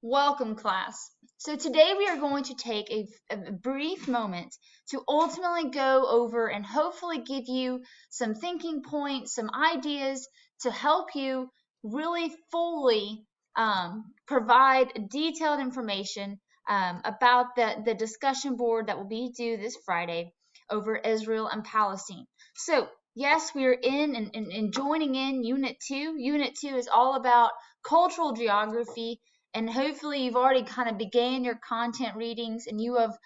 Welcome, class. So today we are going to take a brief moment to ultimately go over and hopefully give you some thinking points, some ideas to help you really fully provide detailed information about the discussion board that will be due this Friday over Israel and Palestine. So yes, we are in joining in Unit 2. Unit 2 is all about cultural geography, and hopefully you've already kind of began your content readings and you have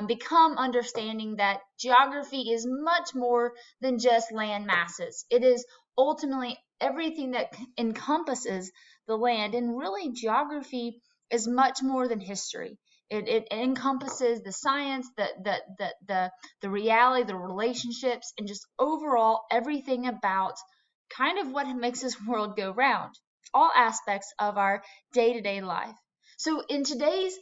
become understanding that geography is much more than just land masses. It is ultimately everything that encompasses the land, and really geography is much more than history. It encompasses the science, the reality, the relationships, and just overall everything about kind of what makes this world go round, all aspects of our day-to-day life. So in today's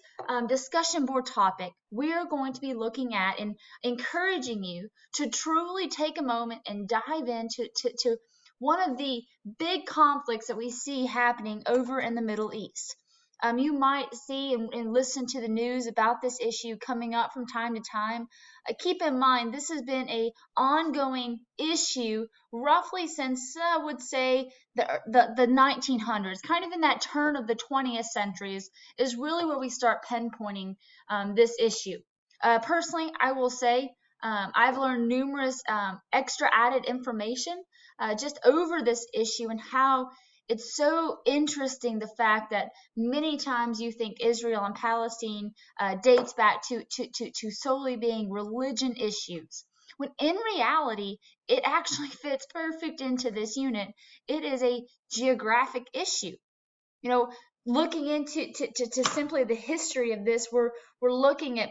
discussion board topic, we are going to be looking at and encouraging you to truly take a moment and dive into one of the big conflicts that we see happening over in the Middle East. You might see and listen to the news about this issue coming up from time to time. Keep in mind, this has been an ongoing issue roughly since, I would say, the 1900s, kind of in that turn of the 20th century is really where we start pinpointing this issue. Personally, I will say I've learned numerous extra added information just over this issue and how it's so interesting, the fact that many times you think Israel and Palestine dates back to solely being religion issues, when in reality it actually fits perfect into this unit. It is a geographic issue. You know, looking into to simply the history of this, we're looking at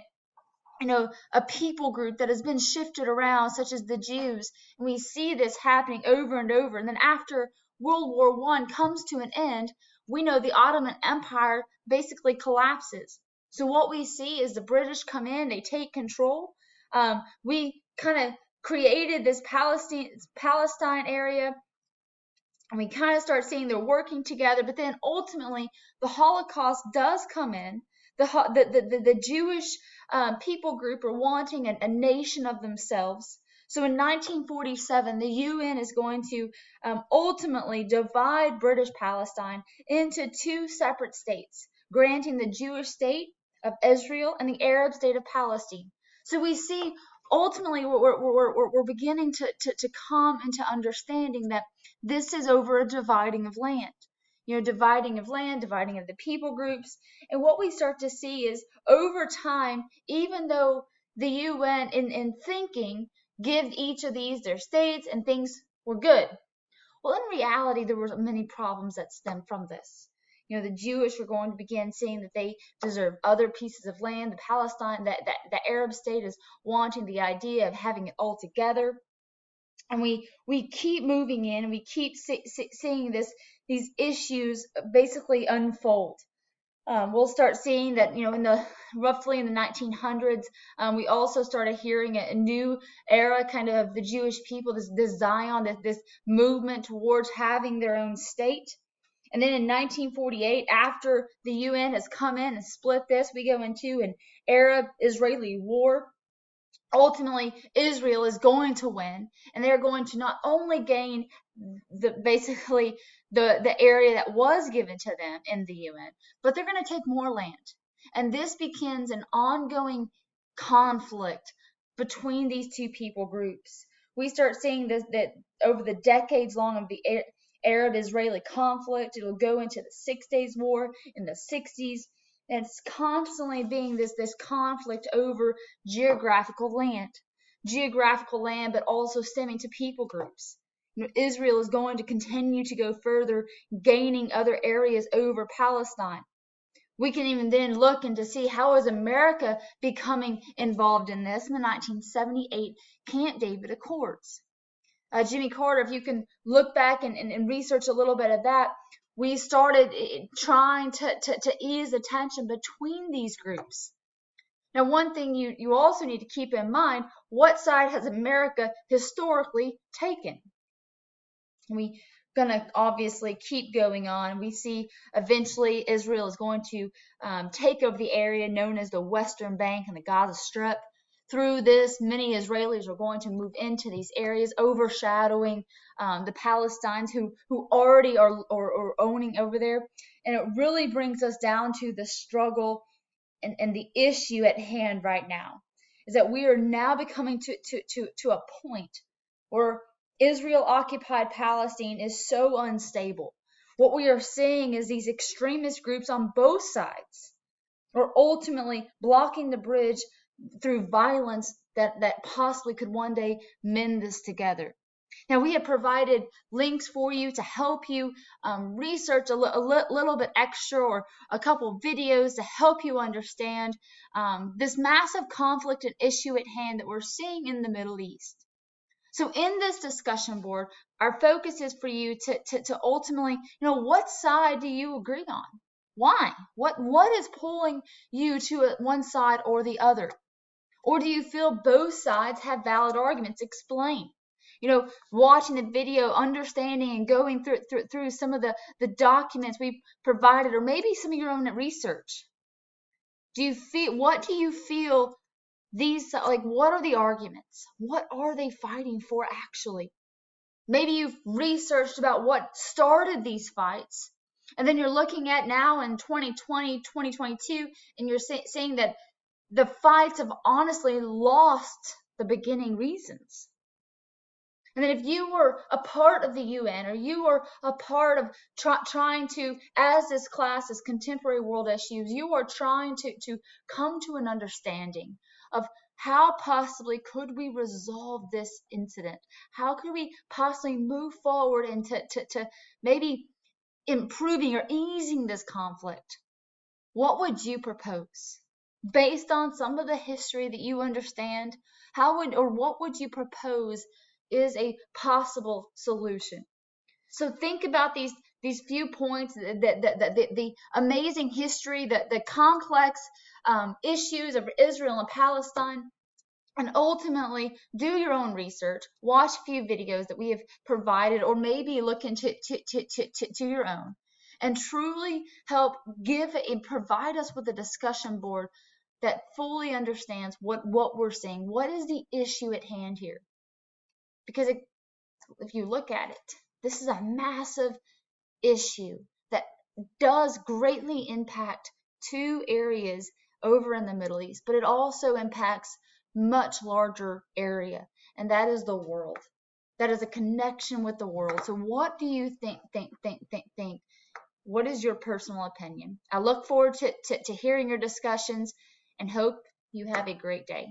a people group that has been shifted around, such as the Jews, and we see this happening over and over. And then after World War I comes to an end, we know the Ottoman Empire basically collapses. So what we see is the British come in, they take control. We kind of created this Palestine area, and we kind of start seeing they're working together. But then ultimately, the Holocaust does come in. The Jewish people group are wanting a nation of themselves. So in 1947, the UN is going to ultimately divide British Palestine into two separate states, granting the Jewish state of Israel and the Arab state of Palestine. So we see ultimately we're beginning to come into understanding that this is over a dividing of land. Dividing of land, dividing of the people groups. And what we start to see is over time, even though the UN in thinking give each of these their states and things were good, well, in reality, there were many problems that stemmed from this. The Jewish were going to begin seeing that they deserve other pieces of land. The Arab state is wanting the idea of having it all together. And we keep moving in, and we keep seeing these issues basically unfold. We'll start seeing that, roughly in the 1900s, we also started hearing a new era kind of the Jewish people, this Zion, this movement towards having their own state. And then in 1948, after the UN has come in and split this, we go into an Arab-Israeli war. Ultimately, Israel is going to win, and they're going to not only gain the area that was given to them in the UN, but they're going to take more land. And this begins an ongoing conflict between these two people groups. We start seeing this, that over the decades long of the Arab-Israeli conflict, it'll go into the 6 Days War in the 60s. And it's constantly being this conflict over geographical land, but also stemming to people groups. Israel is going to continue to go further, gaining other areas over Palestine. We can even then look into see how is America becoming involved in this in the 1978 Camp David Accords. Jimmy Carter, if you can look back and research a little bit of that, we started trying to ease the tension between these groups. Now, one thing you also need to keep in mind, what side has America historically taken? We going to obviously keep going on. We see eventually Israel is going to take over the area known as the Western Bank and the Gaza Strip. Through this, many Israelis are going to move into these areas, overshadowing the Palestinians who already are owning over there. And it really brings us down to the struggle and the issue at hand right now, is that we are now becoming to a point where Israel-occupied Palestine is so unstable. What we are seeing is these extremist groups on both sides are ultimately blocking the bridge through violence that possibly could one day mend this together. Now, we have provided links for you to help you research a little bit extra, or a couple videos to help you understand this massive conflict and issue at hand that we're seeing in the Middle East. So in this discussion board, our focus is for you to ultimately, what side do you agree on? Why? What is pulling you to one side or the other? Or do you feel both sides have valid arguments? Explain. Watching the video, understanding and going through some of the documents we've provided, or maybe some of your own research. What do you feel what are the arguments? What are they fighting for actually? Maybe you've researched about what started these fights, and then you're looking at now in 2020, 2022, and you're saying that the fights have honestly lost the beginning reasons. And then if you were a part of the UN, or you were a part of trying to, as this class is contemporary world issues, you are trying to come to an understanding of how possibly could we resolve this incident? How could we possibly move forward into to maybe improving or easing this conflict? What would you propose? Based on some of the history that you understand, what would you propose is a possible solution? So think about these few points, the amazing history, the complex issues of Israel and Palestine, and ultimately do your own research, watch a few videos that we have provided, or maybe look into to your own, and truly help give and provide us with a discussion board that fully understands what we're seeing. What is the issue at hand here? Because if you look at it, this is a massive issue that does greatly impact two areas over in the Middle East, but it also impacts much larger area, and that is the world. That is a connection with the world. So what do you think? What is your personal opinion? I look forward to hearing your discussions and hope you have a great day.